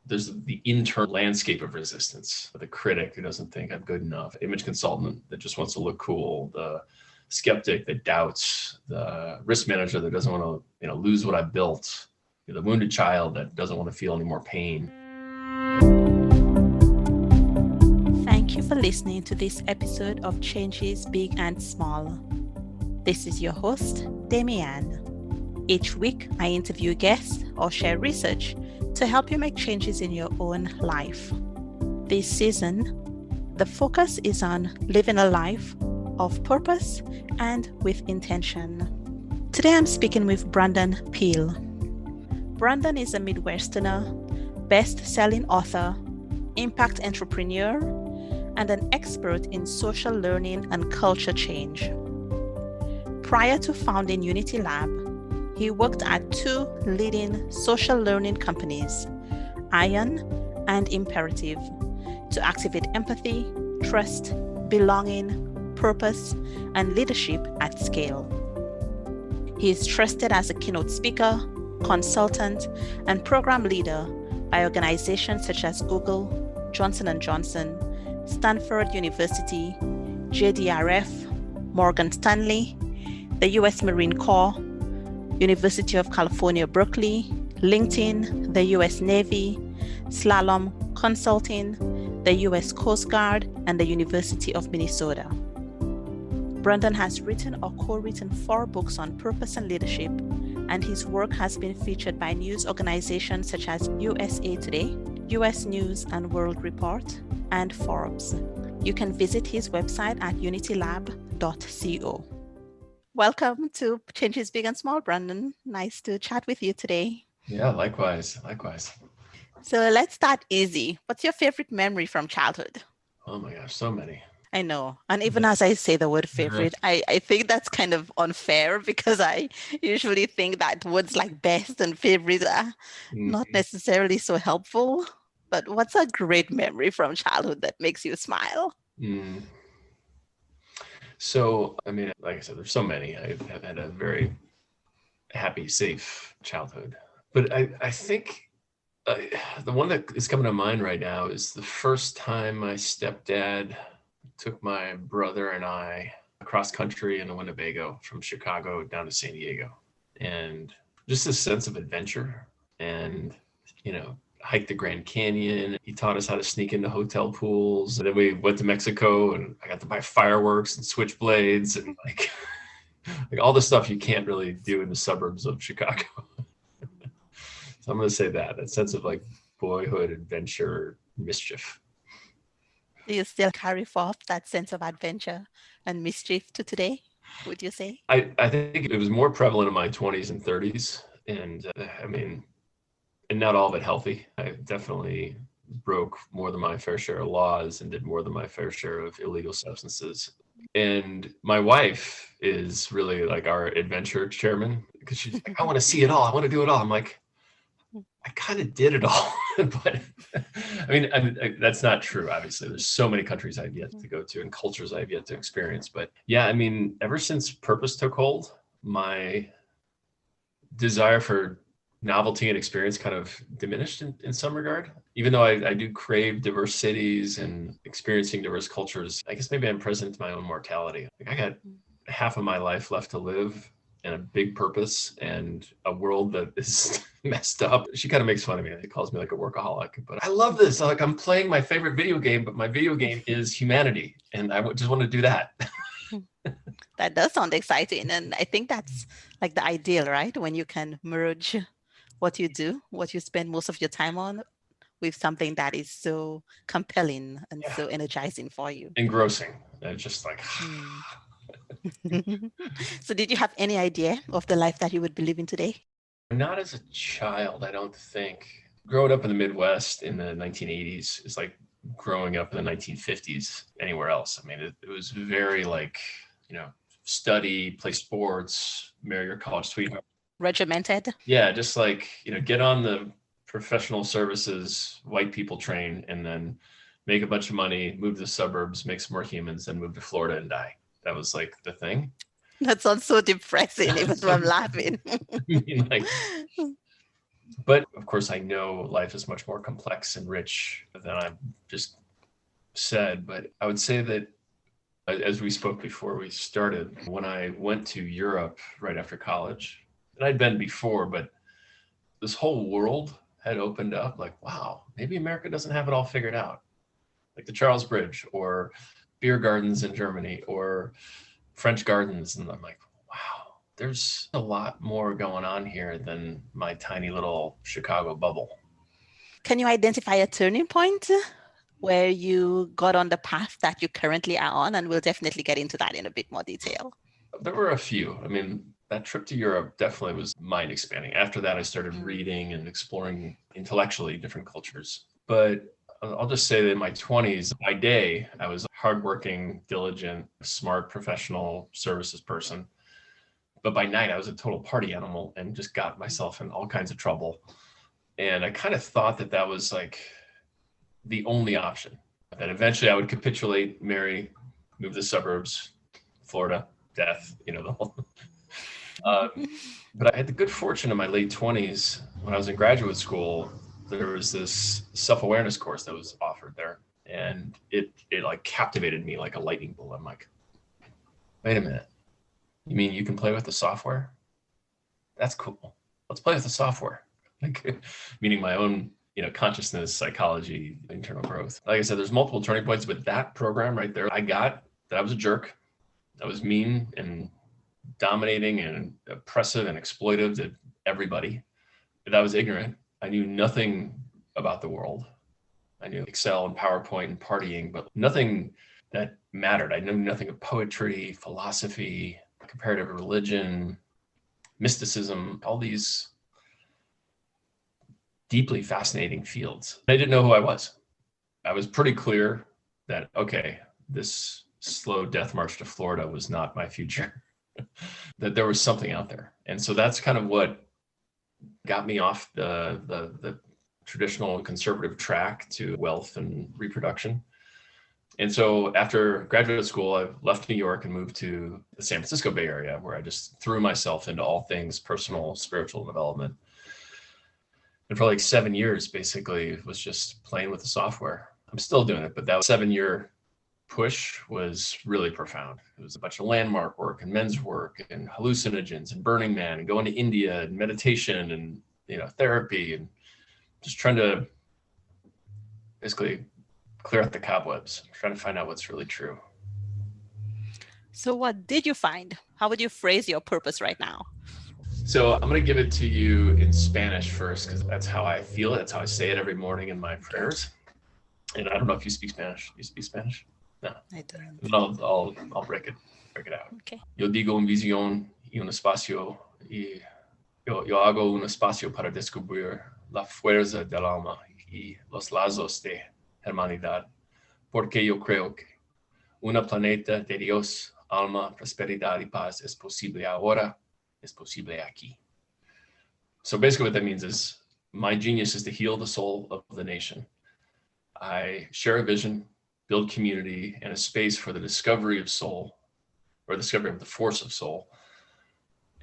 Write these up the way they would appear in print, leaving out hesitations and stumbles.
There's the internal landscape of resistance, the critic who doesn't think I'm good enough, image consultant that just wants to look cool, the skeptic that doubts, the risk manager that doesn't want to lose what I built, the wounded child that doesn't want to feel any more pain. Thank you for listening to this episode of Changes Big and Small. This is your host, Damian. Each week, I interview guests or share research to help you make changes in your own life. This season, the focus is on living a life of purpose and with intention. Today, I'm speaking with Brandon Peel. Brandon is a Midwesterner, best-selling author, impact entrepreneur, and an expert in social learning and culture change. Prior to founding Unity Lab, he worked at two leading social learning companies, Ion and Imperative, to activate empathy, trust, belonging, purpose, and leadership at scale. He is trusted as a keynote speaker, consultant, and program leader by organizations such as Google, Johnson & Johnson, Stanford University, JDRF, Morgan Stanley, the U.S. Marine Corps, University of California, Berkeley, LinkedIn, the U.S. Navy, Slalom Consulting, the U.S. Coast Guard, and the University of Minnesota. Brandon has written or co-written 4 books on purpose and leadership, and his work has been featured by news organizations such as USA Today, U.S. News and World Report, and Forbes. You can visit his website at unitylab.co. Welcome to Changes Big and Small, Brandon. Nice to chat with you today. Yeah, likewise. So let's start easy. What's your favorite memory from childhood? Oh my gosh, so many. I know. And even as I say the word favorite, I think that's kind of unfair because I usually think that words like best and favorite are not necessarily so helpful. But what's a great memory from childhood that makes you smile? So, I mean, like I said, there's so many. I've had a very happy, safe childhood. But I think the one that is coming to mind right now is the first time my stepdad took my brother and I across country in Winnebago from Chicago down to San Diego. And just this sense of adventure and, hiked the Grand Canyon. He taught us how to sneak into hotel pools. And then we went to Mexico and I got to buy fireworks and switchblades and like all the stuff you can't really do in the suburbs of Chicago. So I'm going to say that sense of like boyhood, adventure, mischief. Do you still carry forth that sense of adventure and mischief to today, would you say? I think it was more prevalent in my 20s and 30s. And and not all of it healthy. I definitely broke more than my fair share of laws and did more than my fair share of illegal substances. And my wife is really like our adventure chairman because she's like, I want to see it all. I want to do it all. I'm like, I kind of did it all. But I mean, that's not true. Obviously, there's so many countries I've yet to go to and cultures I've yet to experience. But yeah, I mean, ever since purpose took hold, my desire for novelty and experience kind of diminished in some regard. Even though I do crave diverse cities and experiencing diverse cultures, I guess maybe I'm present to my own mortality. Like I got half of my life left to live and a big purpose and a world that is messed up. She kind of makes fun of me. She calls me like a workaholic, but I love this. Like I'm playing my favorite video game, but my video game is humanity. And I just want to do that. That does sound exciting. And I think that's like the ideal, right? When you can merge what you do, what you spend most of your time on with something that is so compelling and so energizing for you. Engrossing. It's just like... So did you have any idea of the life that you would be living today? Not as a child, I don't think. Growing up in the Midwest in the 1980s is like growing up in the 1950s anywhere else. I mean, it was very like, study, play sports, marry your college sweetheart. Regimented? Yeah, just like, get on the professional services, white people train, and then make a bunch of money, move to the suburbs, make some more humans, and move to Florida and die. That was like the thing. That sounds so depressing, even though I'm laughing. I mean, like, But of course, I know life is much more complex and rich than I've just said. But I would say that, as we spoke before we started, when I went to Europe right after college, and I'd been before, but this whole world had opened up like, wow, maybe America doesn't have it all figured out. Like the Charles Bridge or beer gardens in Germany or French gardens. And I'm like, wow, there's a lot more going on here than my tiny little Chicago bubble. Can you identify a turning point where you got on the path that you currently are on? And we'll definitely get into that in a bit more detail. There were a few. I mean, that trip to Europe definitely was mind expanding. After that, I started reading and exploring intellectually different cultures. But I'll just say that in my 20s, by day, I was a hardworking, diligent, smart, professional services person. But by night, I was a total party animal and just got myself in all kinds of trouble. And I kind of thought that that was like the only option, that eventually I would capitulate, marry, move to the suburbs, Florida, death, the whole. But I had the good fortune in my late 20s, when I was in graduate school, there was this self-awareness course that was offered there. And it like captivated me like a lightning bolt. I'm like, wait a minute. You mean you can play with the software? That's cool. Let's play with the software. Like, meaning my own, consciousness, psychology, internal growth. Like I said, there's multiple turning points, but that program right there, I got that I was a jerk. I was mean and dominating and oppressive and exploitive to everybody. That I was ignorant. I knew nothing about the world. I knew Excel and PowerPoint and partying, but nothing that mattered. I knew nothing of poetry, philosophy, comparative religion, mysticism, all these deeply fascinating fields. I didn't know who I was. I was pretty clear that, okay, this slow death march to Florida was not my future, that there was something out there. And so that's kind of what got me off the traditional and conservative track to wealth and reproduction. And so after graduate school, I left New York and moved to the San Francisco Bay Area, where I just threw myself into all things personal, spiritual development. And for like 7 years, basically, it was just playing with the software. I'm still doing it, but that 7-year push was really profound. It was a bunch of landmark work and men's work and hallucinogens and Burning Man and going to India and meditation and, therapy and just trying to basically clear out the cobwebs, trying to find out what's really true. So what did you find? How would you phrase your purpose right now? So I'm going to give it to you in Spanish first, because that's how I feel it. That's how I say it every morning in my prayers. And I don't know if you speak Spanish. Do you speak Spanish? No. I don't. I'll break it out. Okay. Yo digo un visión y un espacio, y yo hago un espacio para descubrir la fuerza del alma y los lazos de hermanidad, porque yo creo que una planeta de Dios, alma, prosperidad y paz es posible ahora, es posible aquí. So basically what that means is my genius is to heal the soul of the nation. I share a vision, build community, and a space for the discovery of soul, or discovery of the force of soul,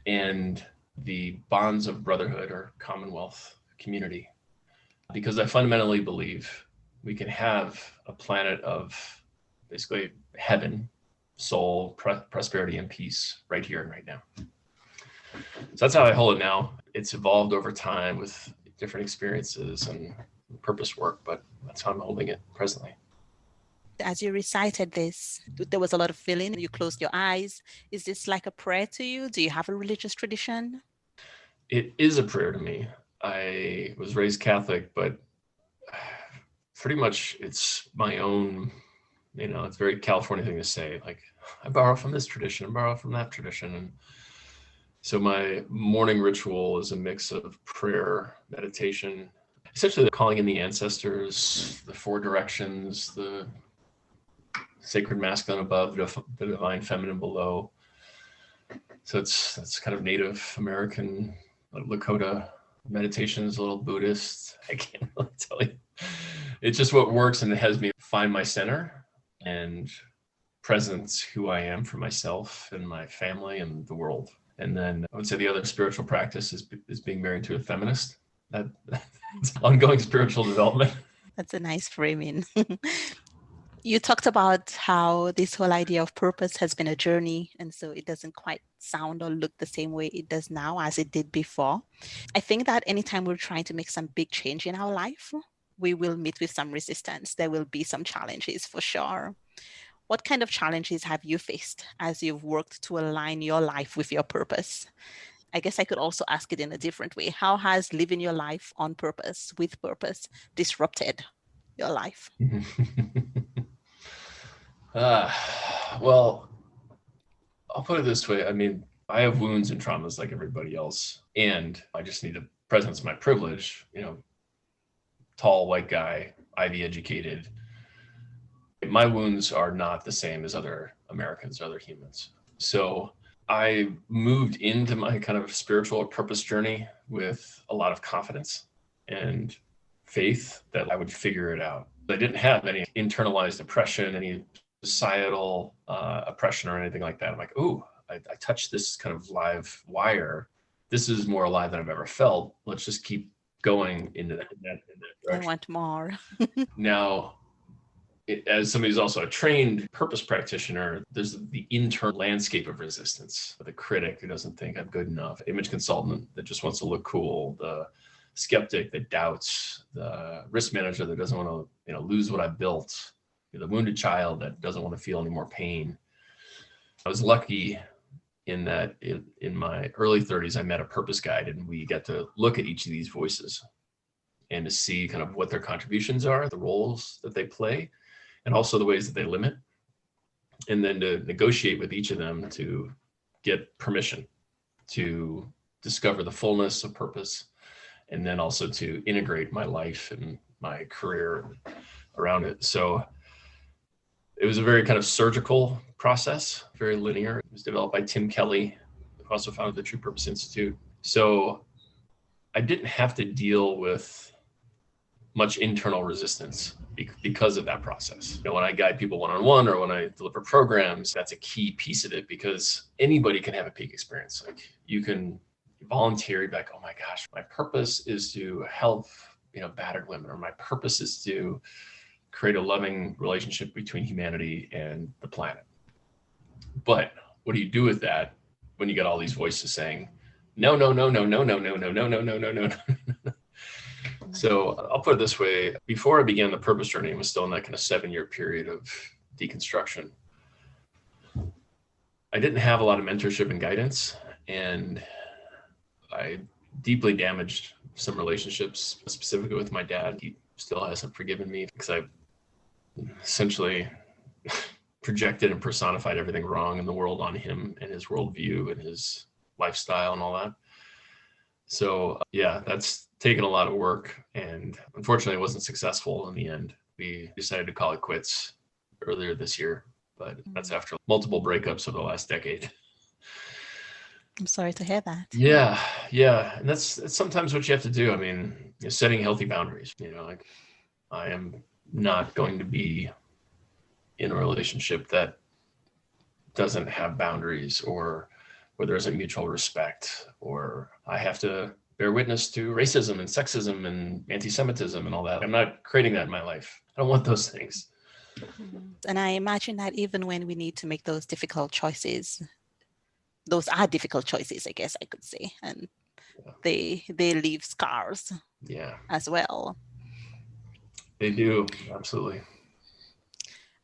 and the bonds of brotherhood or commonwealth community. Because I fundamentally believe we can have a planet of basically heaven, soul, prosperity, and peace right here and right now. So that's how I hold it now. It's evolved over time with different experiences and purpose work, but that's how I'm holding it presently. As you recited this, there was a lot of feeling. You closed your eyes. Is this like a prayer to you? Do you have a religious tradition? It is a prayer to me. I was raised Catholic, but pretty much it's my own, it's a very California thing to say. Like, I borrow from this tradition, I borrow from that tradition. And so my morning ritual is a mix of prayer, meditation, essentially calling in the ancestors, the four directions, the sacred masculine above, the divine feminine below. So that's kind of Native American, Lakota meditation is a little Buddhist. I can't really tell you. It's just what works, and it has me find my center and presence, who I am for myself and my family and the world. And then I would say the other spiritual practice is being married to a feminist. That's ongoing spiritual development. That's a nice framing. You talked about how this whole idea of purpose has been a journey, and so it doesn't quite sound or look the same way it does now as it did before. I think that anytime we're trying to make some big change in our life, we will meet with some resistance. There will be some challenges for sure. What kind of challenges have you faced as you've worked to align your life with your purpose? I guess I could also ask it in a different way. How has living your life on purpose, with purpose, disrupted your life? uh, well, I'll put it this way. I mean, I have wounds and traumas like everybody else, and I just need to presence my privilege, tall white guy, Ivy educated. My wounds are not the same as other Americans, other humans. So I moved into my kind of spiritual or purpose journey with a lot of confidence and faith that I would figure it out. I didn't have any internalized oppression, any societal oppression or anything like that. I'm like, ooh, I touched this kind of live wire. This is more alive than I've ever felt. Let's just keep going in that direction. I want more. Now, as somebody who's also a trained purpose practitioner, there's the internal landscape of resistance. The critic who doesn't think I'm good enough, image consultant that just wants to look cool, the skeptic that doubts, the risk manager that doesn't want to lose what I built, the wounded child that doesn't want to feel any more pain. I was lucky in that in my early 30s, I met a purpose guide, and we get to look at each of these voices and to see kind of what their contributions are, the roles that they play, and also the ways that they limit, and then to negotiate with each of them to get permission to discover the fullness of purpose, and then also to integrate my life and my career around it. So it was a very kind of surgical process, very linear. It was developed by Tim Kelly, who also founded the True Purpose Institute. So I didn't have to deal with much internal resistance because of that process. When I guide people one-on-one or when I deliver programs, that's a key piece of it, because anybody can have a peak experience. Like, you can volunteer, you'd be like, oh my gosh, my purpose is to help, battered women, or my purpose is to create a loving relationship between humanity and the planet. But what do you do with that when you get all these voices saying, no, no, no, no, no, no, no, no, no, no, no, no, no. So I'll put it this way. Before I began the purpose journey, I was still in that kind of 7-year period of deconstruction. I didn't have a lot of mentorship and guidance, and I deeply damaged some relationships, specifically with my dad. He still hasn't forgiven me because I essentially projected and personified everything wrong in the world on him and his worldview and his lifestyle and all that. So yeah, that's taken a lot of work, and unfortunately it wasn't successful in the end. We decided to call it quits earlier this year, but that's after multiple breakups over the last decade. I'm sorry to hear that. Yeah. And that's sometimes what you have to do. I mean, setting healthy boundaries, like, I am not going to be in a relationship that doesn't have boundaries, or where there isn't mutual respect, or I have to bear witness to racism and sexism and anti-Semitism and all that. I'm not creating that in my life. I don't want those things. And I imagine that even when we need to make those difficult choices, those are difficult choices, I guess I could say, and they leave scars as well. They do, absolutely.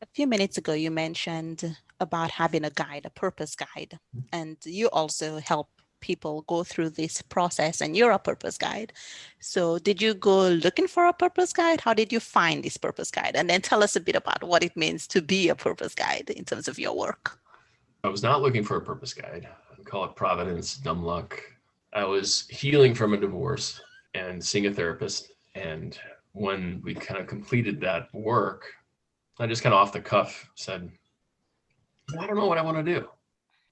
A few minutes ago, you mentioned about having a guide, a purpose guide, and you also help people go through this process, and you're a purpose guide. So did you go looking for a purpose guide? How did you find this purpose guide? And then tell us a bit about what it means to be a purpose guide in terms of your work. I was not looking for a purpose guide. I call it providence, dumb luck. I was healing from a divorce and seeing a therapist. And when we kind of completed that work, I just kind of off the cuff said, I don't know what I want to do.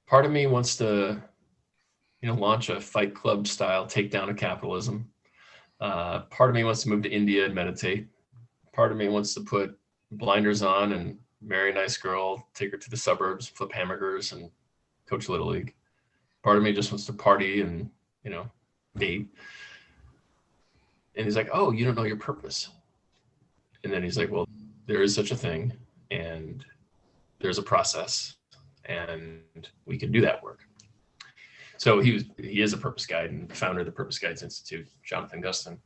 Part of me wants to, launch a Fight Club style takedown of capitalism. Part of me wants to move to India and meditate. Part of me wants to put blinders on and marry a nice girl, take her to the suburbs, flip hamburgers, and coach Little League. Part of me just wants to party and, date. And he's like, oh, you don't know your purpose. And then he's like, well, there is such a thing, and there's a process, and we can do that work. So he is a purpose guide and founder of the Purpose Guides Institute, Jonathan Gustin.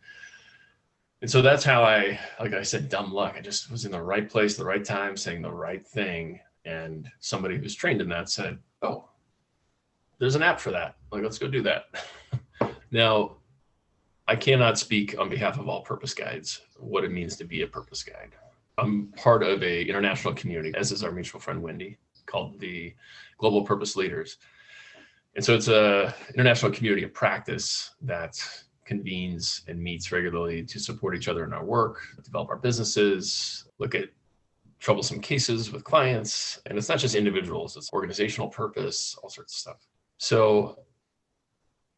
And so that's how like I said, dumb luck. I just was in the right place, the right time, saying the right thing. And somebody who's trained in that said, oh, there's an app for that. Like, let's go do that. Now, I cannot speak on behalf of all purpose guides, what it means to be a purpose guide. I'm part of a international community, as is our mutual friend, Wendy, called the Global Purpose Leaders. And so it's a international community of practice that convenes and meets regularly to support each other in our work, develop our businesses, look at troublesome cases with clients. And it's not just individuals, it's organizational purpose, all sorts of stuff. So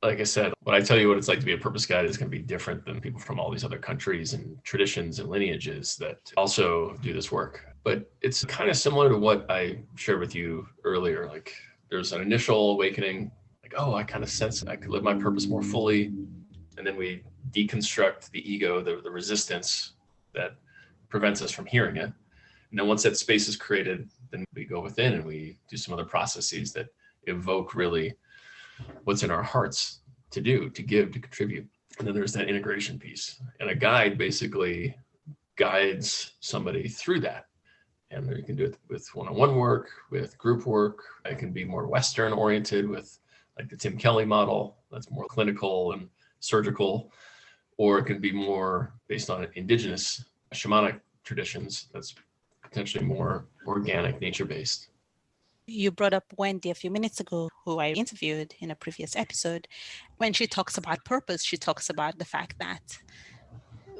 like I said, when I tell you what it's like to be a purpose guide, is going to be different than people from all these other countries and traditions and lineages that also do this work. But it's kind of similar to what I shared with you earlier. Like, there's an initial awakening, like, oh, I kind of sense I could live my purpose more fully. And then we deconstruct the ego, the resistance that prevents us from hearing it. And then once that space is created, then we go within and we do some other processes that evoke really what's in our hearts to do, to give, to contribute. And then there's that integration piece. And a guide basically guides somebody through that. And you can do it with one-on-one work, with group work. It can be more Western oriented with like the Tim Kelly model, that's more clinical and surgical, or it can be more based on indigenous shamanic traditions. That's potentially more organic, nature-based. You brought up Wendy a few minutes ago, who I interviewed in a previous episode. When she talks about purpose, she talks about the fact that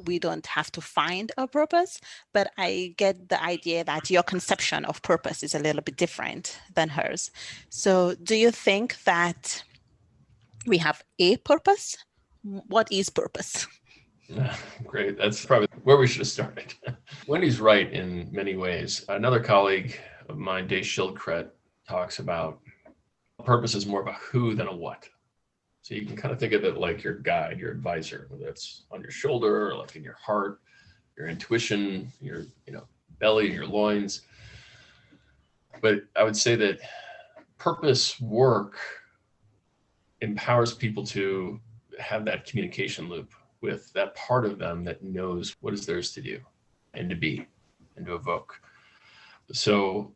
we don't have to find a purpose, but I get the idea that your conception of purpose is a little bit different than hers. So do you think that we have a purpose? What is purpose? Great. That's probably where we should have started. Wendy's right in many ways. Another colleague of mine, Dave Schildkret, talks about purpose is more of a who than a what. So you can kind of think of it like your guide, your advisor, whether it's on your shoulder or like in your heart, your intuition, your belly, your loins. But I would say that purpose work empowers people to have that communication loop with that part of them that knows what is theirs to do and to be and to evoke. So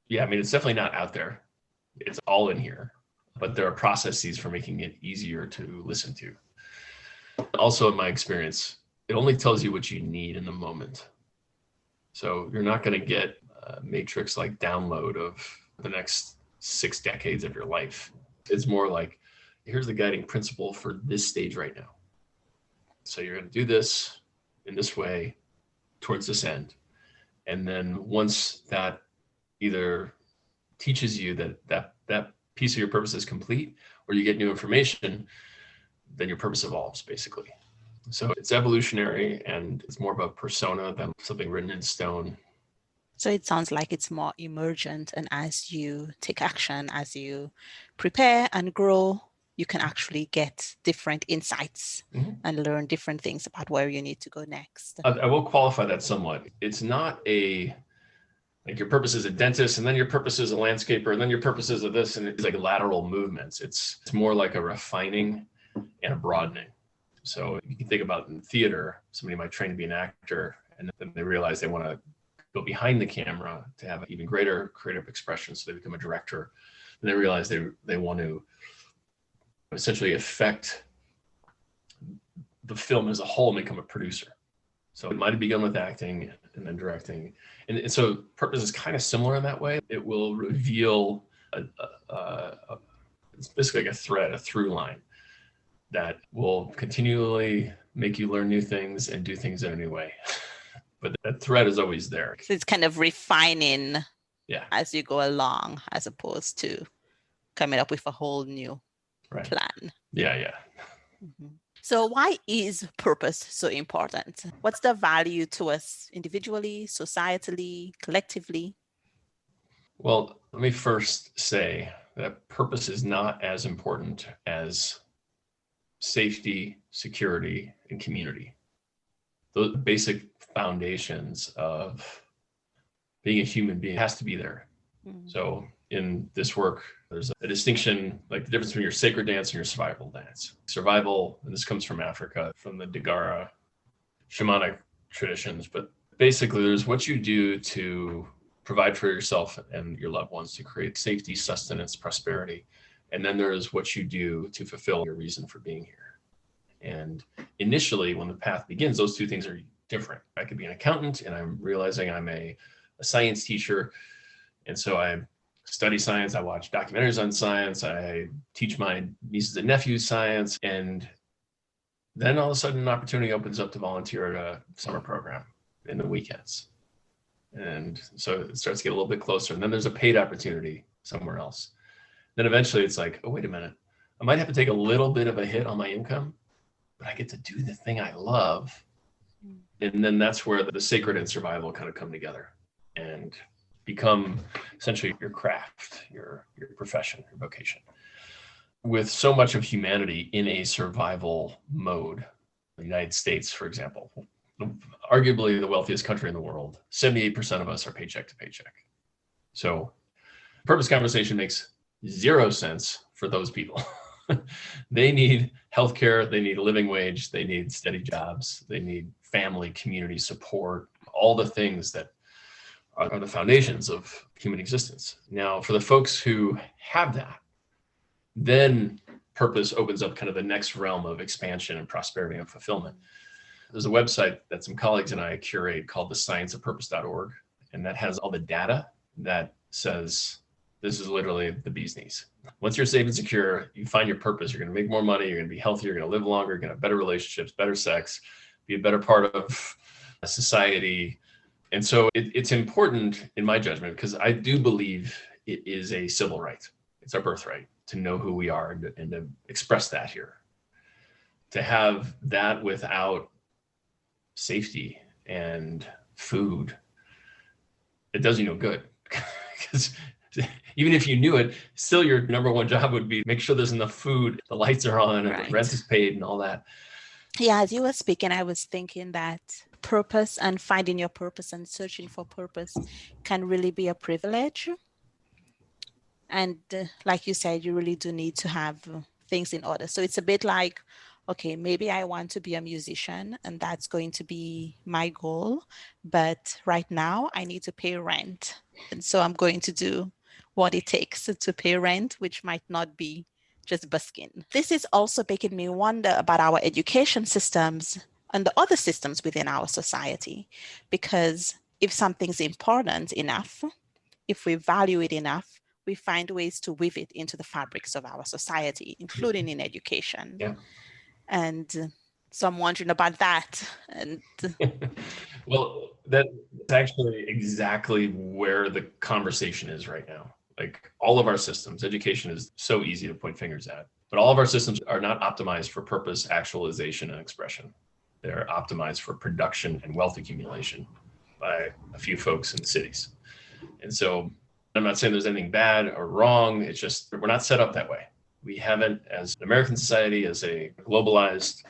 yeah, I mean, it's definitely not out there. It's all in here, but there are processes for making it easier to listen to. Also, in my experience, it only tells you what you need in the moment. So you're not going to get a matrix-like download of the next 6 decades of your life. It's more like, here's the guiding principle for this stage right now. So you're going to do this in this way towards this end. And then once that either teaches you that piece of your purpose is complete, or you get new information, then your purpose evolves basically. So it's evolutionary and it's more of a persona than something written in stone. So it sounds like it's more emergent, and as you take action, as you prepare and grow, you can actually get different insights and learn different things about where you need to go next. I will qualify that somewhat. It's not like your purpose is a dentist, and then your purpose is a landscaper, and then your purpose is a this, and it's like lateral movements. It's more like a refining and a broadening. So you can think about in theater, somebody might train to be an actor, and then they realize they want to go behind the camera to have even greater creative expression. So they become a director, and they realize they want to essentially affect the film as a whole and become a producer. So it might have begun with acting and then directing. And so purpose is kind of similar in that way. It will reveal it's basically like a thread, a through line that will continually make you learn new things and do things in a new way. But that thread is always there. So it's kind of refining as you go along, as opposed to coming up with a whole new plan. Yeah. Mm-hmm. So why is purpose so important? What's the value to us individually, societally, collectively? Well, let me first say that purpose is not as important as safety, security, and community. those basic foundations of being a human being has to be there. So in this work, there's a distinction, like the difference between your sacred dance and your survival dance. Survival, and this comes from Africa, from the Dagara shamanic traditions, but basically there's what you do to provide for yourself and your loved ones, to create safety, sustenance, prosperity. And then there's what you do to fulfill your reason for being here. And initially, when the path begins, those two things are different. I could be an accountant, and I'm realizing I'm a science teacher. And so I study science, I watch documentaries on science, I teach my nieces and nephews science. And then all of a sudden an opportunity opens up to volunteer at a summer program in the weekends. And so it starts to get a little bit closer. And then there's a paid opportunity somewhere else. Then eventually it's like, oh, wait a minute. I might have to take a little bit of a hit on my income, but I get to do the thing I love. And then that's where the sacred and survival kind of come together and become essentially your craft, your profession, your vocation. With so much of humanity in a survival mode, the United States, for example, arguably the wealthiest country in the world, 78% of us are paycheck to paycheck. So purpose conversation makes zero sense for those people. They need healthcare, they need a living wage, they need steady jobs, they need family, community support, all the things that are the foundations of human existence. Now, for the folks who have that, then purpose opens up kind of the next realm of expansion and prosperity and fulfillment. There's a website that some colleagues and I curate called thescienceofpurpose.org, and that has all the data that says this is literally the bee's knees. Once you're safe and secure, you find your purpose. You're going to make more money. You're going to be healthier. You're going to live longer. You're going to have better relationships, better sex, be a better part of society. And so it's important, in my judgment, because I do believe it is a civil right. It's our birthright to know who we are and to express that here. To have that without safety and food, it does you no good. Because even if you knew it, still your number one job would be make sure there's enough food, the lights are on, and the rent is paid and all that. Yeah, as you were speaking, I was thinking that purpose and finding your purpose and searching for purpose can really be a privilege. And like you said, you really do need to have things in order. So it's a bit like, okay, maybe I want to be a musician and that's going to be my goal. But right now I need to pay rent. And so I'm going to do what it takes to pay rent, which might not be just busking. This is also making me wonder about our education systems and the other systems within our society. Because if something's important enough, if we value it enough, we find ways to weave it into the fabrics of our society, including in education. Yeah. And so I'm wondering about that. And well, that's actually exactly where the conversation is right now. Like all of our systems, education is so easy to point fingers at, but all of our systems are not optimized for purpose, actualization, and expression. They're optimized for production and wealth accumulation by a few folks in the cities. And so I'm not saying there's anything bad or wrong. It's just we're not set up that way. We haven't, as an American society, as a globalized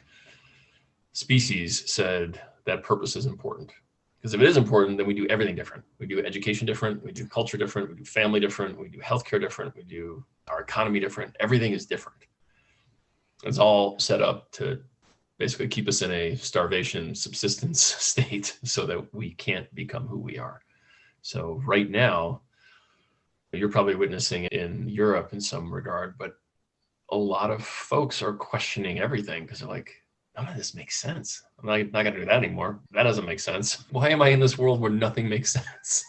species, said that purpose is important. Because if it is important, then we do everything different. We do education different, we do culture different, we do family different, we do healthcare different, we do our economy different. Everything is different. It's all set up to basically keep us in a starvation subsistence state so that we can't become who we are. So right now, you're probably witnessing it in Europe in some regard, but a lot of folks are questioning everything because they're like, none of this makes sense. I'm not going to do that anymore. That doesn't make sense. Why am I in this world where nothing makes sense?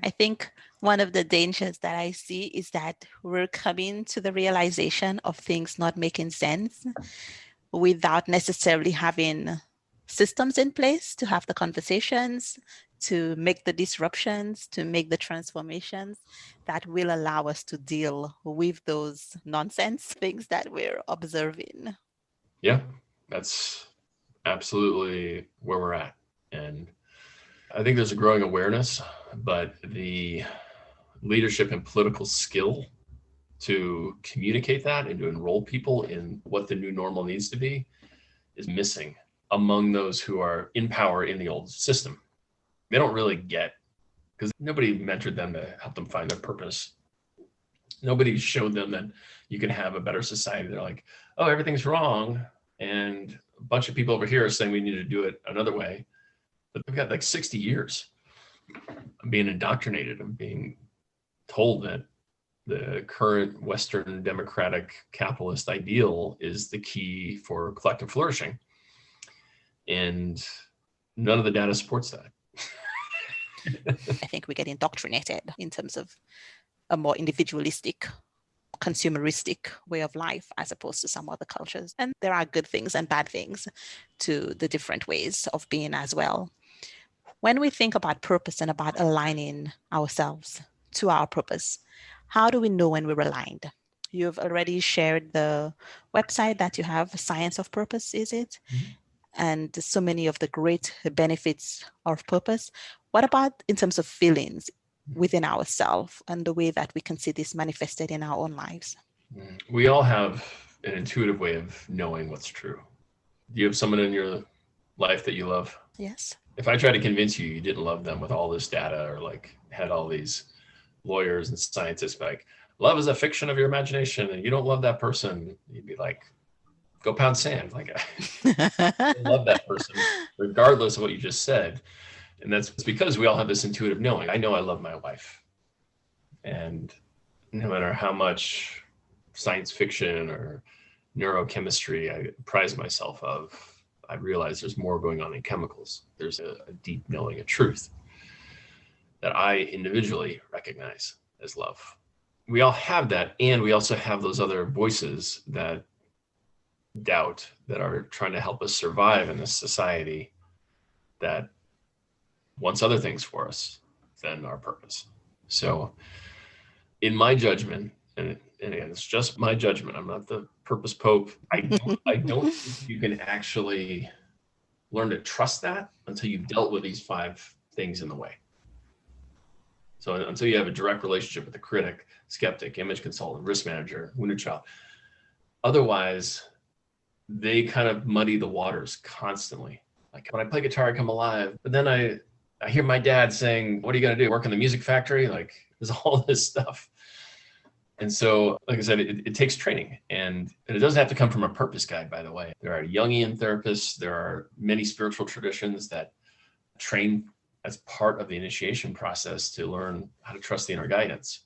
I think one of the dangers that I see is that we're coming to the realization of things not making sense without necessarily having systems in place to have the conversations, to make the disruptions, to make the transformations that will allow us to deal with those nonsense things that we're observing. Yeah, that's absolutely where we're at. And I think there's a growing awareness, but the leadership and political skill to communicate that and to enroll people in what the new normal needs to be is missing. among those who are in power in the old system. They don't really get, because nobody mentored them to help them find their purpose. Nobody showed them that you can have a better society. They're like, oh, everything's wrong. And a bunch of people over here are saying we need to do it another way. But they've got like 60 years of being indoctrinated and being told that the current Western democratic capitalist ideal is the key for collective flourishing. And none of the data supports that. I think we get indoctrinated in terms of a more individualistic, consumeristic way of life as opposed to some other cultures. And there are good things and bad things to the different ways of being as well. When we think about purpose and about aligning ourselves to our purpose, how do we know when we're aligned? You've already shared the website that you have, Science of Purpose, is it? Mm-hmm. And so many of the great benefits of purpose. What about in terms of feelings within ourselves and the way that we can see this manifested in our own lives? We all have an intuitive way of knowing what's true. Do you have someone in your life that you love? Yes. If I tried to convince you didn't love them with all this data, or like had all these lawyers and scientists like, love is a fiction of your imagination and you don't love that person, you'd be like, go pound sand. Like, I love that person regardless of what you just said. And that's because we all have this intuitive knowing. I know I love my wife. And no matter how much science fiction or neurochemistry I prize myself of, I realize there's more going on in chemicals. There's a deep knowing, a truth that I individually recognize as love. We all have that. And we also have those other voices that doubt, that are trying to help us survive in this society that wants other things for us than our purpose. So in my judgment, and again, it's just my judgment, I'm not the purpose pope, I don't think you can actually learn to trust that until you've dealt with these 5 things in the way. So until you have a direct relationship with the critic, skeptic, image consultant, risk manager, wounded child, otherwise they kind of muddy the waters constantly. Like when I play guitar, I come alive, but then I hear my dad saying, what are you going to do? Work in the music factory? Like there's all this stuff. And so, like I said, it takes training, and it doesn't have to come from a purpose guide, by the way. There are Jungian therapists. There are many spiritual traditions that train as part of the initiation process to learn how to trust the inner guidance.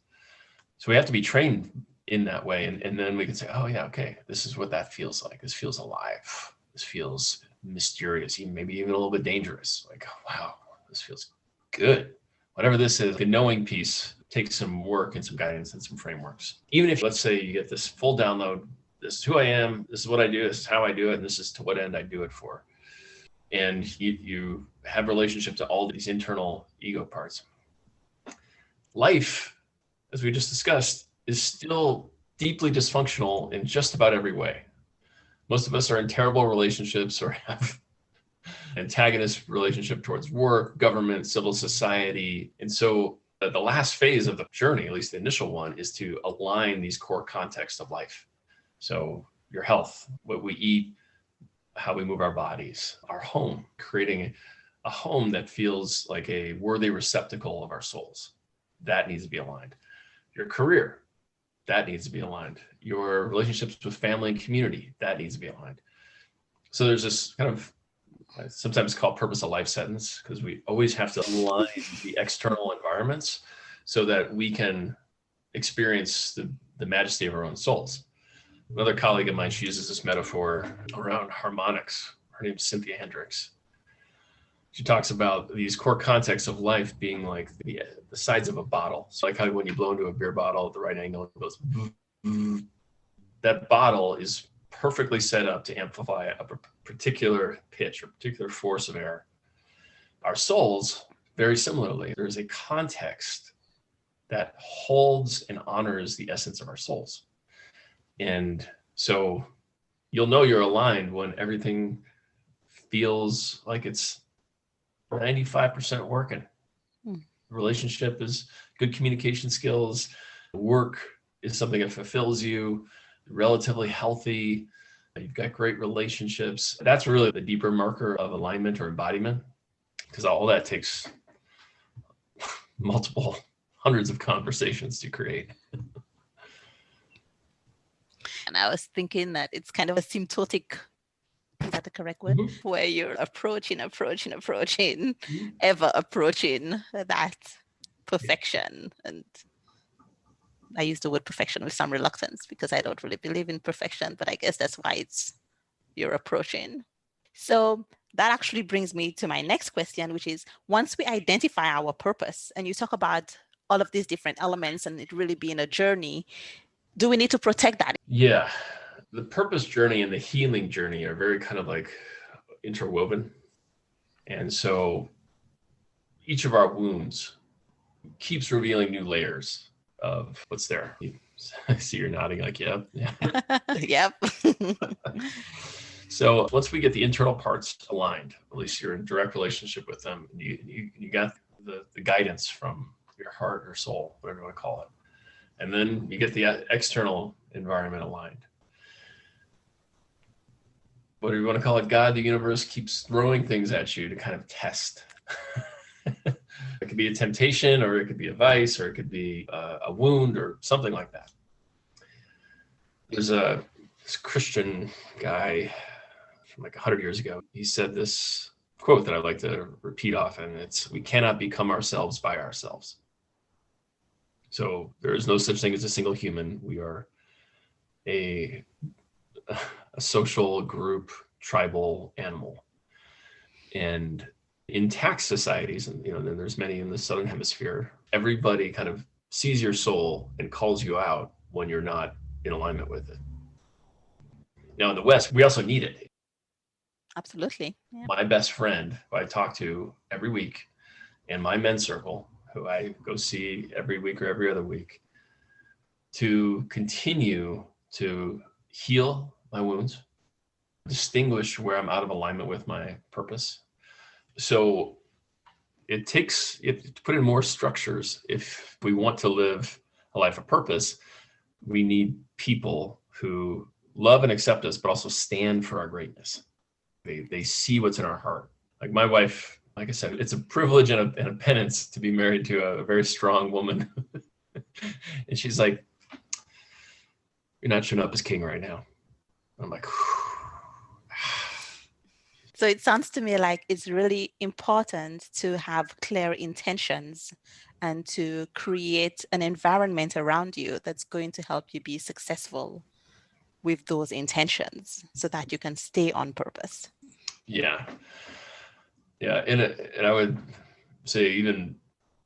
So we have to be trained in that way. And then we can say, oh yeah, okay, this is what that feels like. This feels alive. This feels mysterious, maybe even a little bit dangerous. Like, wow, this feels good. Whatever this is, the knowing piece takes some work and some guidance and some frameworks. Even if, let's say, you get this full download, this is who I am, this is what I do, this is how I do it, and this is to what end I do it for. And you have relationship to all these internal ego parts. Life, as we just discussed, is still deeply dysfunctional in just about every way. Most of us are in terrible relationships or have antagonist relationship towards work, government, civil society. And so the last phase of the journey, at least the initial one, is to align these core contexts of life. So your health, what we eat, how we move our bodies, our home, creating a home that feels like a worthy receptacle of our souls. That needs to be aligned. Your career, that needs to be aligned. Your relationships with family and community, that needs to be aligned. So there's this kind of, sometimes called purpose of life sentence, because we always have to align the external environments so that we can experience the majesty of our own souls. Another colleague of mine, she uses this metaphor around harmonics. Her name's Cynthia Hendricks. She talks about these core contexts of life being like the sides of a bottle. So like how when you blow into a beer bottle at the right angle, it goes, that bottle is perfectly set up to amplify a particular pitch or particular force of air. Our souls, very similarly, there's a context that holds and honors the essence of our souls. And so you'll know you're aligned when everything feels like it's 95% working. Relationship is good communication skills. Work is something that fulfills you, relatively healthy. You've got great relationships. That's really the deeper marker of alignment or embodiment, because all that takes multiple hundreds of conversations to create. And I was thinking that it's kind of a symptotic, is that the correct word? Mm-hmm. Where you're approaching, Mm-hmm. ever approaching that perfection. And I use the word perfection with some reluctance because I don't really believe in perfection, but I guess that's why you're approaching. So that actually brings me to my next question, which is, once we identify our purpose, and you talk about all of these different elements and it really being a journey, do we need to protect that? Yeah. The purpose journey and the healing journey are very kind of like interwoven. And so each of our wounds keeps revealing new layers of what's there. I see you're nodding like, yep. Yep. So once we get the internal parts aligned, at least you're in direct relationship with them, you got the guidance from your heart or soul, whatever you want to call it. And then you get the external environment aligned. Whatever you want to call it, God, the universe keeps throwing things at you to kind of test. It could be a temptation, or it could be a vice, or it could be a wound or something like that. There's this Christian guy from like 100 years ago. He said this quote that I like to repeat often. It's, we cannot become ourselves by ourselves. So there is no such thing as a single human. We are a social group, tribal animal. And in tax societies, and then there's many in the Southern Hemisphere, everybody kind of sees your soul and calls you out when you're not in alignment with it. Now in the West, we also need it. Absolutely. Yeah. My best friend, who I talk to every week, and my men's circle, who I go see every week or every other week, to continue to heal my wounds, distinguish where I'm out of alignment with my purpose. So it takes to put in more structures. If we want to live a life of purpose, we need people who love and accept us, but also stand for our greatness. They see what's in our heart. Like my wife, like I said, it's a privilege and a penance to be married to a very strong woman. And she's like, you're not showing up as king right now. I'm like, so it sounds to me like it's really important to have clear intentions and to create an environment around you that's going to help you be successful with those intentions so that you can stay on purpose. Yeah. And I would say even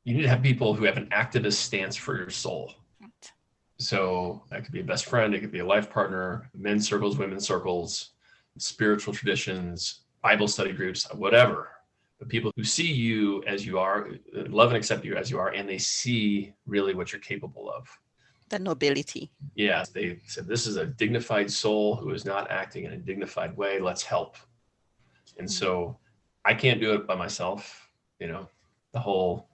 you need to have people who have an activist stance for your soul. Right. So that could be a best friend, it could be a life partner, men's circles, women's circles, spiritual traditions, Bible study groups, whatever. But people who see you as you are, love and accept you as you are, and they see really what you're capable of. The nobility. Yeah, they said, this is a dignified soul who is not acting in a dignified way. Let's help. And so I can't do it by myself. The whole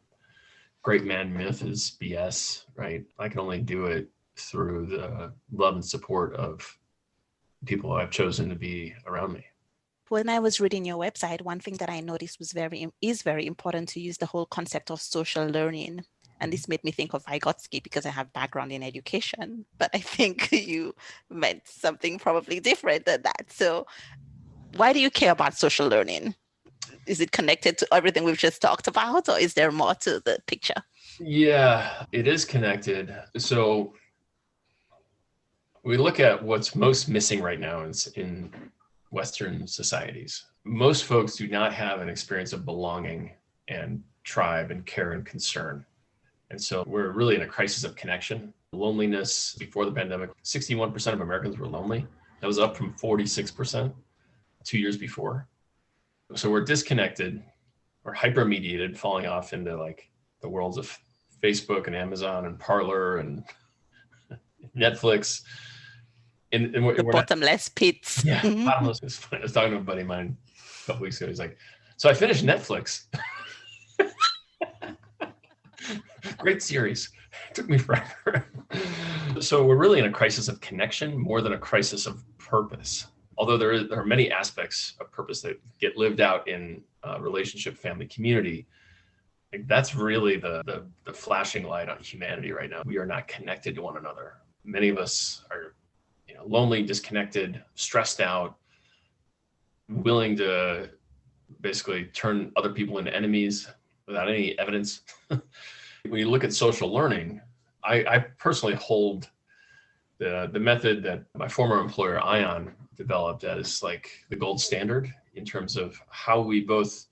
great man myth is BS, right? I can only do it through the love and support of people I've chosen to be around me. When I was reading your website, one thing that I noticed is very important to use the whole concept of social learning. And this made me think of Vygotsky because I have background in education, but I think you meant something probably different than that. So why do you care about social learning? Is it connected to everything we've just talked about, or is there more to the picture? Yeah, it is connected. So we look at what's most missing right now in Western societies. Most folks do not have an experience of belonging and tribe and care and concern. And so we're really in a crisis of connection. Loneliness before the pandemic, 61% of Americans were lonely. That was up from 46% 2 years before. So we're disconnected, or hyper-mediated, falling off into like the worlds of Facebook and Amazon and Parler and Netflix. And the bottomless pits. Yeah, bottomless. It's funny. I was talking to a buddy of mine a couple weeks ago. He's like, so I finished Netflix. Great series. It took me forever. So we're really in a crisis of connection more than a crisis of purpose. although there are many aspects of purpose that get lived out in relationship, family, community, like that's really the flashing light on humanity right now. We are not connected to one another. Many of us are, lonely, disconnected, stressed out, willing to basically turn other people into enemies without any evidence. When you look at social learning, I personally hold the method that my former employer, Ion, developed as like the gold standard in terms of how we both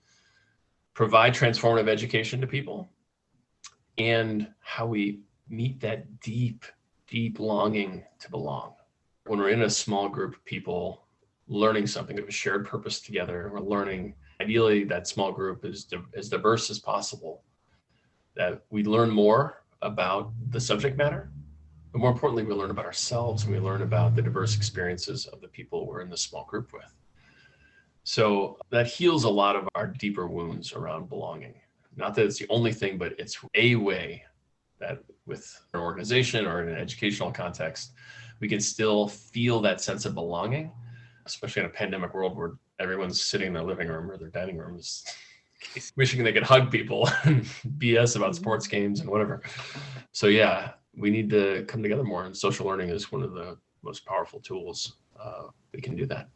provide transformative education to people and how we meet that deep, deep longing to belong. When we're in a small group of people learning something of a shared purpose together, we're learning, ideally that small group is as diverse as possible, that we learn more about the subject matter, but more importantly, we learn about ourselves and we learn about the diverse experiences of the people we're in the small group with. So that heals a lot of our deeper wounds around belonging. Not that it's the only thing, but it's a way that with an organization or in an educational context, we can still feel that sense of belonging, especially in a pandemic world where everyone's sitting in their living room or their dining rooms, wishing they could hug people and BS about sports games and whatever. So yeah, we need to come together more, and social learning is one of the most powerful tools we can do that.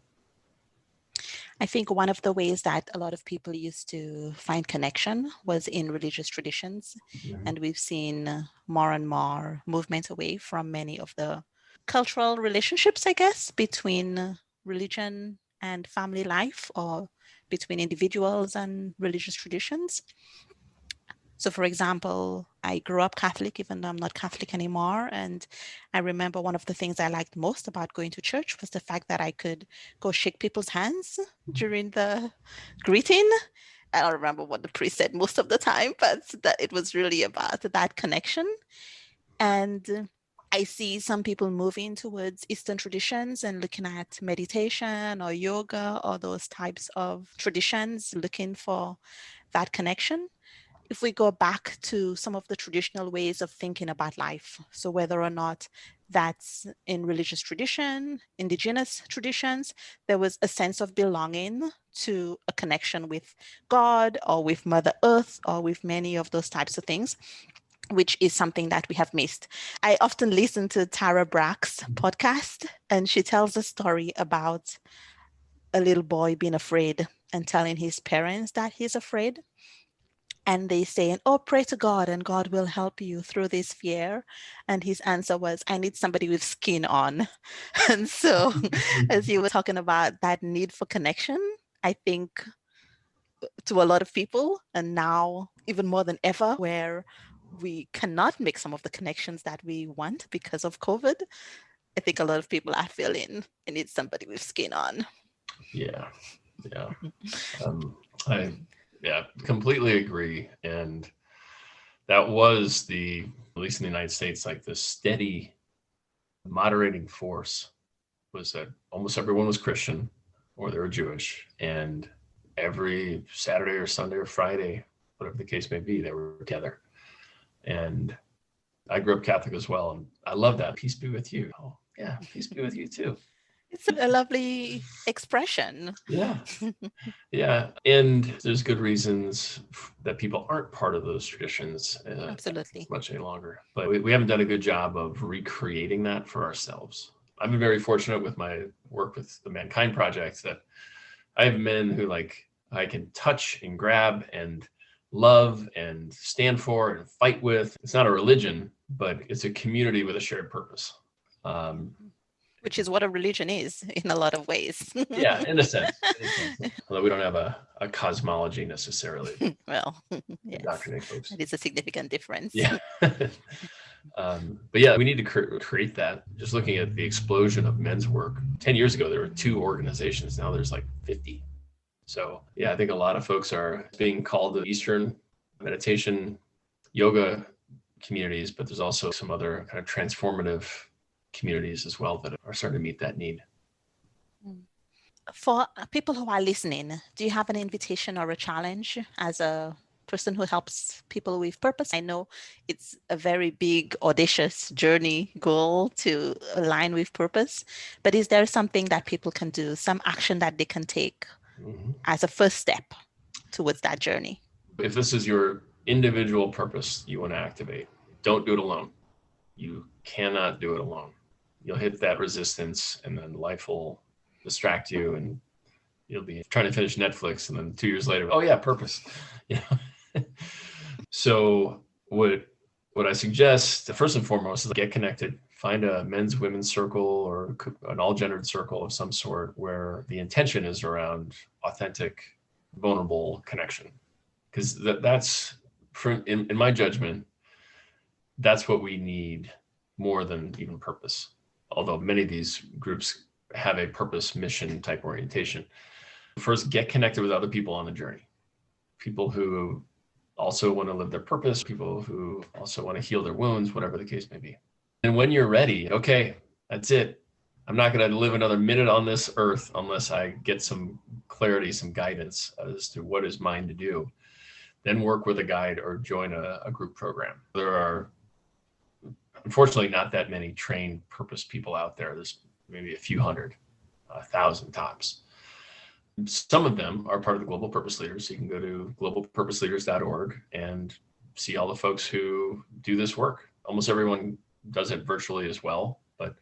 I think one of the ways that a lot of people used to find connection was in religious traditions. Mm-hmm. And we've seen more and more movement away from many of the cultural relationships, I guess, between religion and family life, or between individuals and religious traditions. So, for example, I grew up Catholic, even though I'm not Catholic anymore. And I remember one of the things I liked most about going to church was the fact that I could go shake people's hands during the greeting. I don't remember what the priest said most of the time, but that it was really about that connection. And I see some people moving towards Eastern traditions and looking at meditation or yoga or those types of traditions, looking for that connection. If we go back to some of the traditional ways of thinking about life, so whether or not that's in religious tradition, indigenous traditions, there was a sense of belonging to a connection with God or with Mother Earth or with many of those types of things, which is something that we have missed. I often listen to Tara Brach's podcast, and she tells a story about a little boy being afraid and telling his parents that he's afraid. And they say, oh, pray to God and God will help you through this fear. And his answer was, I need somebody with skin on. And so as you were talking about that need for connection, I think to a lot of people, and now even more than ever, where we cannot make some of the connections that we want because of COVID, I think a lot of people are feeling I need somebody with skin on. Yeah. I completely agree. And that was at least in the United States, like the steady moderating force was that almost everyone was Christian or they were Jewish. And every Saturday or Sunday or Friday, whatever the case may be, they were together. And I grew up Catholic as well. And I love that. Peace be with you. Oh, yeah. Peace be with you too. It's a lovely expression. Yeah. Yeah. And there's good reasons that people aren't part of those traditions Absolutely much any longer. But we haven't done a good job of recreating that for ourselves. I've been very fortunate with my work with the Mankind Project that I have men who I can touch and grab and love and stand for and fight with. It's not a religion, but it's a community with a shared purpose. Which is what a religion is in a lot of ways. Yeah, in a sense. Although we don't have a cosmology necessarily. Well, yes, indoctrinate folks. That is a significant difference. Yeah. But yeah, we need to create that. Just looking at the explosion of men's work. 10 years ago, there were 2 organizations. Now there's 50. So yeah, I think a lot of folks are being called to Eastern meditation, yoga communities, but there's also some other kind of transformative communities as well that are starting to meet that need. For people who are listening, do you have an invitation or a challenge as a person who helps people with purpose. I know it's a very big, audacious journey goal to align with purpose, but is there something that people can do, some action that they can take as a first step towards that journey? If this is your individual purpose you want to activate, don't do it alone. You cannot do it alone. You'll hit that resistance, and then life will distract you, and you'll be trying to finish Netflix, and then 2 years later, oh yeah, purpose. So what I suggest, first and foremost, is get connected. Find a men's, women's circle or an all-gendered circle of some sort where the intention is around authentic, vulnerable connection. Because that's, in my judgment, that's what we need more than even purpose. Although many of these groups have a purpose, mission type orientation. First, get connected with other people on the journey. People who also want to live their purpose, people who also want to heal their wounds, whatever the case may be. And when you're ready, okay, that's it. I'm not going to live another minute on this earth unless I get some clarity, some guidance as to what is mine to do. Then work with a guide or join a group program. There are, unfortunately, not that many trained purpose people out there. There's maybe a few hundred, 1,000 tops. Some of them are part of the Global Purpose Leaders. So you can go to globalpurposeleaders.org and see all the folks who do this work. Almost everyone does it virtually as well. But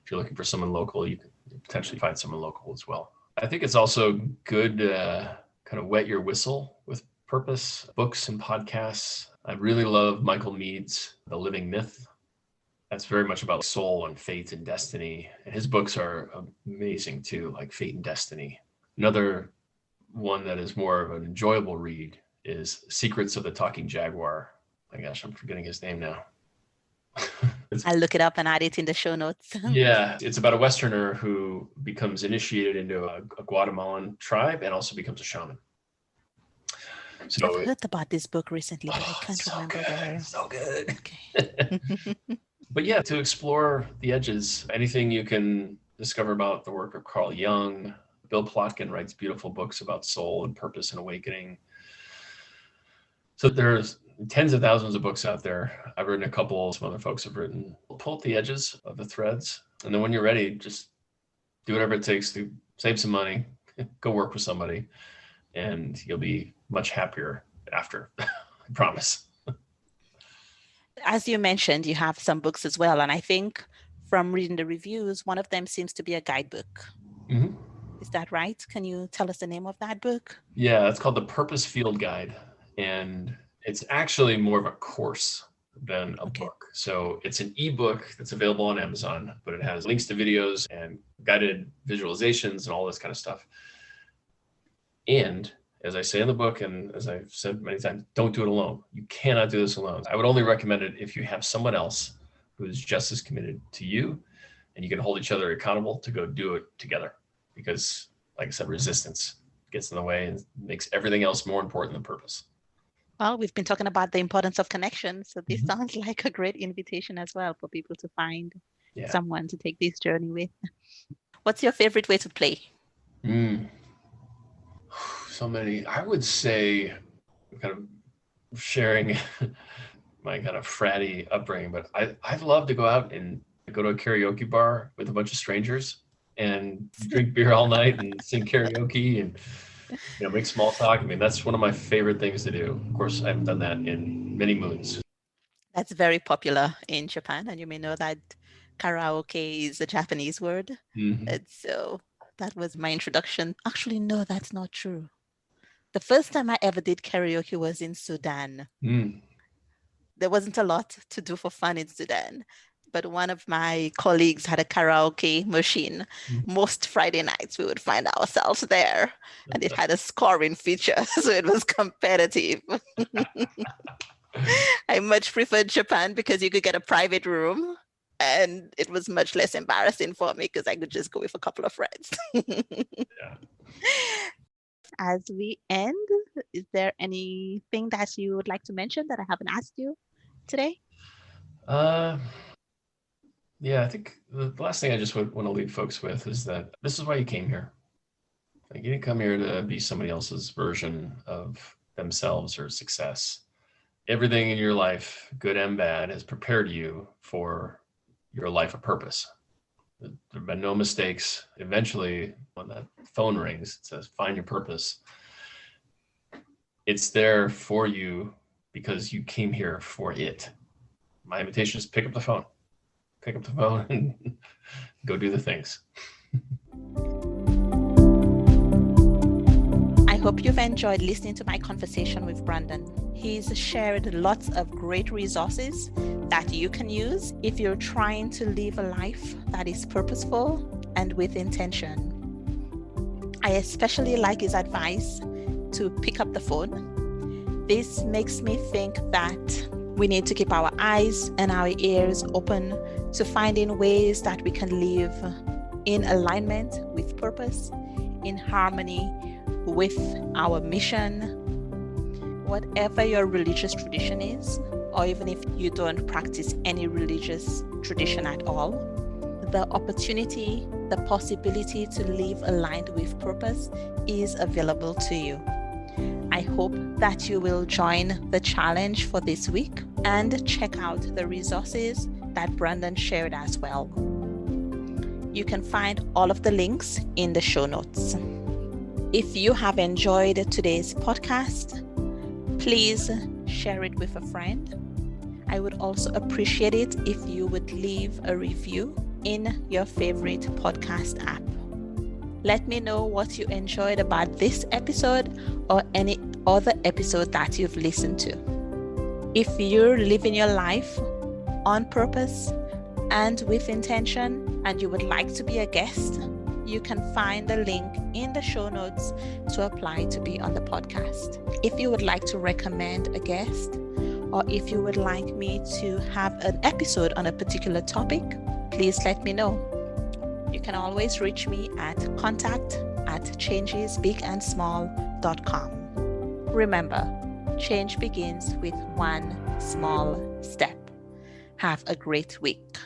if you're looking for someone local, you can potentially find someone local as well. I think it's also good to kind of wet your whistle with purpose, books and podcasts. I really love Michael Mead's The Living Myth. That's very much about soul and fate and destiny. And his books are amazing too, like Fate and Destiny. Another one that is more of an enjoyable read is Secrets of the Talking Jaguar. My gosh, I'm forgetting his name now. I'll look it up and add it in the show notes. Yeah, it's about a Westerner who becomes initiated into a Guatemalan tribe and also becomes a shaman. So I've heard about this book recently, but I can't remember the... So good. Okay. But yeah, to explore the edges, anything you can discover about the work of Carl Jung. Bill Plotkin writes beautiful books about soul and purpose and awakening. So there's tens of thousands of books out there. I've written a couple, some other folks have written. Pull at the edges of the threads. And then when you're ready, just do whatever it takes to save some money, go work with somebody, and you'll be much happier after, I promise. As you mentioned, you have some books as well. And I think from reading the reviews, one of them seems to be a guidebook. Mm-hmm. Is that right? Can you tell us the name of that book? Yeah, it's called the Purpose Field Guide. And it's actually more of a course than a book. So it's an ebook that's available on Amazon, but it has links to videos and guided visualizations and all this kind of stuff. And as I say in the book, and as I've said many times, don't do it alone. You cannot do this alone. I would only recommend it if you have someone else who's just as committed to you, and you can hold each other accountable to go do it together. Because, like I said, resistance gets in the way and makes everything else more important than purpose. Well, we've been talking about the importance of connection. So this sounds like a great invitation as well for people to find someone to take this journey with. What's your favorite way to play? So many. I would say, kind of sharing my kind of fratty upbringing, but I'd love to go out and go to a karaoke bar with a bunch of strangers and drink beer all night and sing karaoke and make small talk. I mean, that's one of my favorite things to do. Of course, I haven't done that in many moons. That's very popular in Japan, and you may know that karaoke is a Japanese word. Mm-hmm. And so that was my introduction. Actually, no, that's not true. The first time I ever did karaoke was in Sudan. There wasn't a lot to do for fun in Sudan. But one of my colleagues had a karaoke machine. Most Friday nights, we would find ourselves there. And it had a scoring feature, so it was competitive. I much preferred Japan because you could get a private room. And it was much less embarrassing for me because I could just go with a couple of friends. As we end, is there anything that you would like to mention that I haven't asked you today? Yeah, I think the last thing I just want to leave folks with is that this is why you came here. Like, you didn't come here to be somebody else's version of themselves or success. Everything in your life, good and bad, has prepared you for your life of purpose. There have been no mistakes. Eventually, when that phone rings, it says, find your purpose. It's there for you because you came here for it. My invitation is pick up the phone and go do the things. I hope you've enjoyed listening to my conversation with Brandon. He's shared lots of great resources that you can use if you're trying to live a life that is purposeful and with intention. I especially like his advice to pick up the phone. This makes me think that we need to keep our eyes and our ears open to finding ways that we can live in alignment with purpose, in harmony with our mission. Whatever your religious tradition is, or even if you don't practice any religious tradition at all, the opportunity, the possibility to live aligned with purpose is available to you. I hope that you will join the challenge for this week and check out the resources that Brandon shared as well. You can find all of the links in the show notes. If you have enjoyed today's podcast, please share it with a friend. I would also appreciate it if you would leave a review in your favorite podcast app. Let me know what you enjoyed about this episode or any other episode that you've listened to. If you're living your life on purpose and with intention and you would like to be a guest, you can find the link in the show notes to apply to be on the podcast. If you would like to recommend a guest, or if you would like me to have an episode on a particular topic, please let me know. You can always reach me at contact@changesbigandsmall.com. Remember, change begins with one small step. Have a great week.